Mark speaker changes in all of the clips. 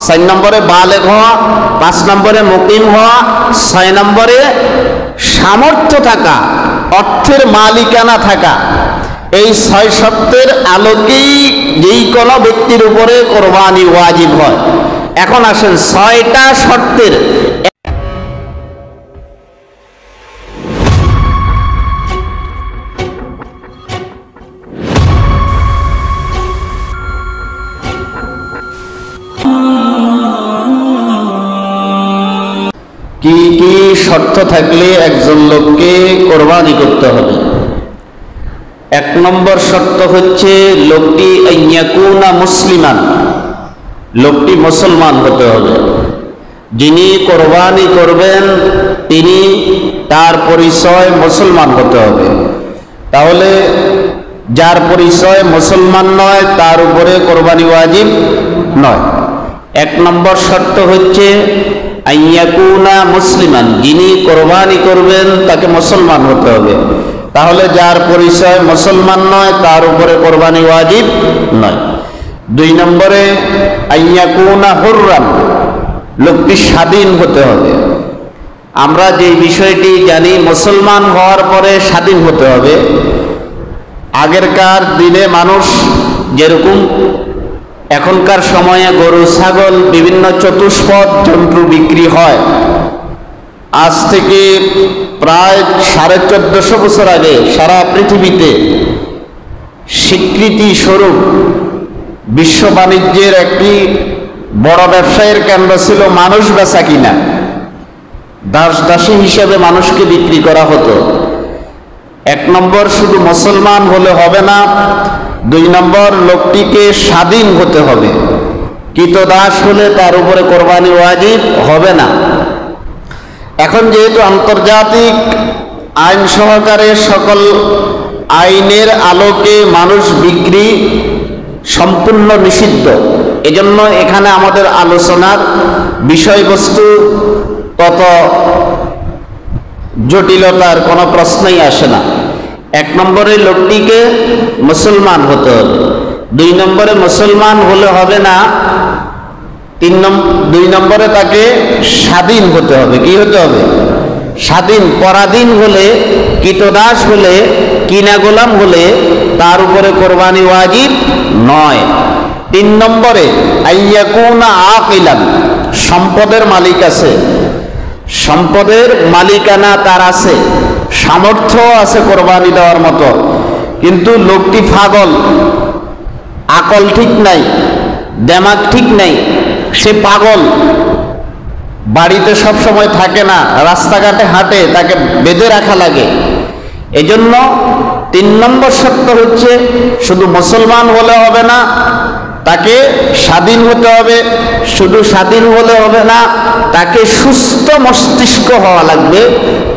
Speaker 1: 4 নম্বরে বালেগ হওয়া, 5 নম্বরে মুকিম হওয়া, 6 নম্বরে সামর্থ্য থাকা, অর্থের মালিকানা থাকা। এই 6 শর্তের আলোকেই যেই কোনো ব্যক্তির উপরে কোরবানি ওয়াজিব হয়। এখন আসেন 6টা শর্তের কি কি শর্ত থাকলে একজন লোককে কোরবানি করতে হবে। 1 নম্বর শর্ত হচ্ছে লোকটি আইয়াকুনা মুসলিমান, লোকটি মুসলমান হতে হবে। যিনি কোরবানি করবেন তিনি তার পরিচয় মুসলমান হতে হবে। তাহলে যার পরিচয় মুসলমান নয় তার উপরে কোরবানি ওয়াজিব নয়। 1 নম্বর শর্ত হচ্ছে আইয়াকুনা মুসলিমান, যিনি কোরবানি করবেন তাকে মুসলমান হতে হবে। তাহলে যার পরিচয় মুসলমান নয় তার উপরে কোরবানি ওয়াজিব নয়। 2 নম্বরে আইয়াকুনা হুররান, লোকটি স্বাধীন হতে হবে। আমরা যে বিষয়টি জানি মুসলমান হওয়ার পরে স্বাধীন হতে হবে। আগেরকার দিনে মানুষ যেরকম এখনকার সময়ে গরু ছাগল বিভিন্ন চতুষ্পদ জন্তু বিক্রি হয়, আজ থেকে প্রায় 1450 বছর আগে সারা পৃথিবীতে স্বীকৃতি স্বরূপ বিশ্ব বাণিজ্যের একটি বড় ব্যবসায়ের কেন্দ্র ছিল মানুষ বেচা কিনা। দাস দাসী হিসেবে মানুষকে বিক্রি করা হতো। 1 নম্বর শুধু মুসলমান হলে হবে না, 2 নম্বর লোকটিকে স্বাধীন হতে হবে। কৃতদাস হলে তার উপরে কোরবানি ওয়াজিব হবে না। এখন যেহেতু আন্তর্জাতিক আইন সহকারে সকল আইনের আলোকে মানুষ বিক্রি সম্পূর্ণ নিষিদ্ধ, এজন্য এখানে আমাদের আলোচনার বিষয়বস্তু তত জটিলতার কোনো প্রশ্নই আসে না। 1 নম্বরে লোকটিকে মুসলমান হতে হবে। 2 নম্বরে মুসলমান হলে হবে না, 2 নম্বরে তাকে স্বাধীন হতে হবে। কি হতে হবে? স্বাধীন। পরাধীন হলে, কৃতদাস হলে, কিনা গোলাম হলে তার উপরে কোরবানি ওয়াজিব নয়। 3 নম্বরে আইয়াকুনা আকিলান, সম্পদের মালিক আছে, সম্পদের মালিকানা তার আছে, সামর্থ্য আছে কোরবানি দেওয়ার মতো, কিন্তু লোকটি পাগল, আকল ঠিক নাই, দেমাগ ঠিক নাই, সে পাগল, বাড়িতে সব সময় থাকে না, রাস্তাঘাটে হাঁটে, তাকে বেঁধে রাখা লাগে। এজন্য 3 নম্বর শর্ত হচ্ছে শুধু মুসলমান হলে হবে না, তাকে স্বাধীন হতে হবে। শুধু স্বাধীন হলে হবে না, তাকে সুস্থ মস্তিষ্ক হওয়া লাগবে।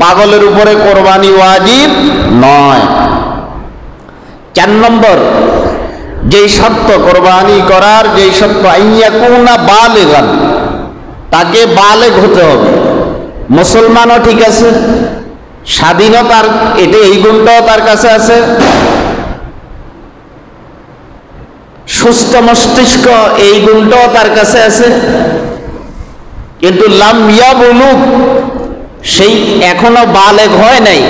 Speaker 1: পাগলের উপরে কোরবানি ওয়াজিব নয়। 4 নম্বর যেই শর্ত কোরবানি করার, যেই শর্ত আইয়াকুনা বালিগান, তাকে বালেগ হতে হবে। মুসলমানও ঠিক আছে, স্বাধীনও তার, এটা এই গুণটাও তার কাছে আছে, সুস্থ মস্তিষ্ক এই গুণটাও তার কাছে আছে, কিন্তু লাম ইয়াবলুগ, সেই এখনো বালেগ হয় নাই,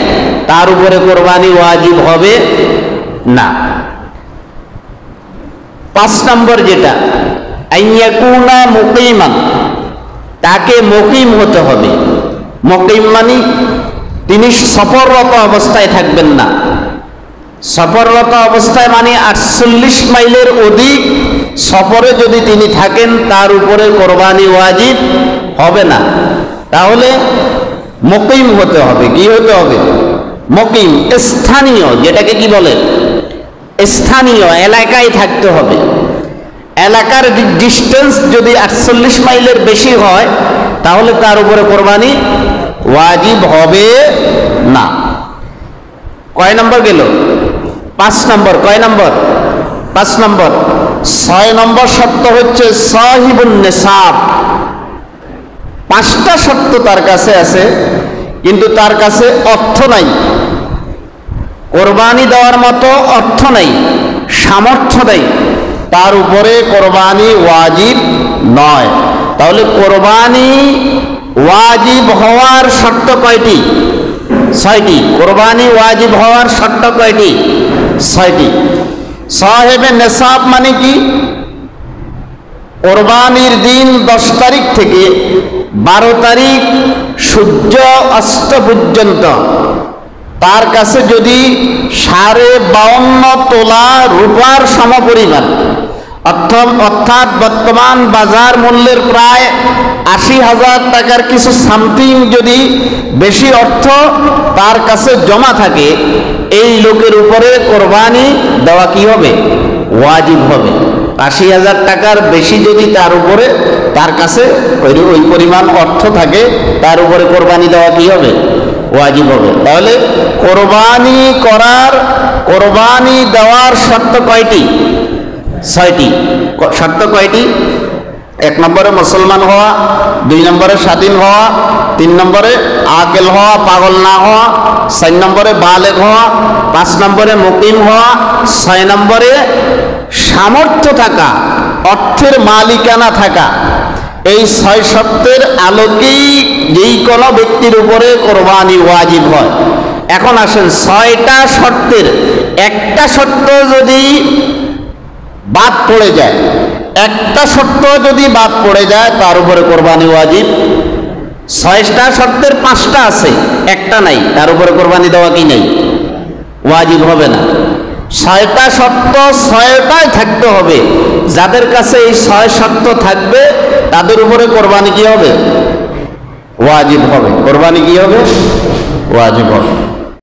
Speaker 1: তার উপরে কোরবানি ওয়াজিব হবে না। 5 নম্বর যেটা আইয়াকুনা মুকিমান, তাকে মুকিম হতে হবে। মুকিম মানে তিনি সফররত অবস্থায় থাকবেন না। সফররত অবস্থায় মানে 48 মাইলের অধিক সফরে যদি তিনি থাকেন তার উপরে কোরবানি ওয়াজিব হবে না। তাহলে মুকিম হতে হবে। কি হতে হবে? মুকিম, স্থানীয়, যেটাকে কি বলে, স্থানীয় এলাকায় থাকতে হবে। এলাকার ডিস্টেন্স যদি 48 মাইলের বেশি হয় তাহলে তার উপরে কোরবানি ওয়াজিব হবে না। কয় নম্বর গেল? 5 নম্বর। কয় নম্বর? 5 নম্বর। 6 নম্বর শর্ত হচ্ছে সাহিবুন নিসাব। 5টা শর্ত তার কাছে আছে, কিন্তু তার কাছে অর্থ নাই, কোরবানি দেওয়ার মতো অর্থ নাই, সামর্থ্য নেই, তার উপরে কোরবানি ওয়াজিব নয়। তাহলে কোরবানি ওয়াজিব হওয়ার শর্ত কয়টি? 6টি। কোরবানি ওয়াজিব হওয়ার শর্ত কয়টি? 6টি। সাহেবে নেসাব মানে কি? কোরবানির দিন 10 তারিখ থেকে 12 তারিখ সূর্য অস্ত পর্যন্ত তার কাছে যদি 52.5 তোলা রূপার সমপরিমাণ, অর্থাৎ বর্তমান বাজার মূল্যের প্রায় 80,000 টাকার কিছু সামথিং যদি বেশি অর্থ তার কাছে জমা থাকে, এই লোকের উপরে কোরবানি দেওয়া কি হবে? ওয়াজিব হবে। 80,000 টাকার বেশি যদি তার উপরে তার কাছে ওই পরিমাণ অর্থ থাকে, তার উপরে কোরবানি দেওয়া কি হবে? ওয়াজিব হবে। তাহলে কোরবানি দেওয়ার শর্ত কয়টি? 6টি। শর্ত কয়টি? 1 নম্বরে মুসলমান হওয়া, 2 নম্বরে স্বাধীন হওয়া, 3 নম্বরে আকেল হওয়া, পাগল না হওয়া, 4 নম্বরে বালেগ হওয়া, 5 নম্বরে মুকিম হওয়া, 6 নম্বরে সামর্থ্য থাকা, অর্থের মালিকানা থাকা। এই 6 শর্তের আলোকেই যেই কোনো ব্যক্তির উপরে কোরবানি ওয়াজিব হয়। এখন আসেন, 6টা শর্তের একটা শর্ত যদি বাদ পড়ে যায়, একটা শর্ত যদি বাদ পড়ে যায়, তার উপরে কোরবানি ওয়াজিব। 6টা শর্তের 5টা আছে, একটা নাই, তার উপরে কোরবানি দেওয়া কি নাই? ওয়াজিব হবে না। 6টা শর্ত 6টাই থাকতে হবে। যাদের কাছে এই 6 শর্ত থাকবে তাদের উপরে কোরবানি কি হবে? ওয়াজিব হবে। কোরবানি কি হবে? ওয়াজিব হবে।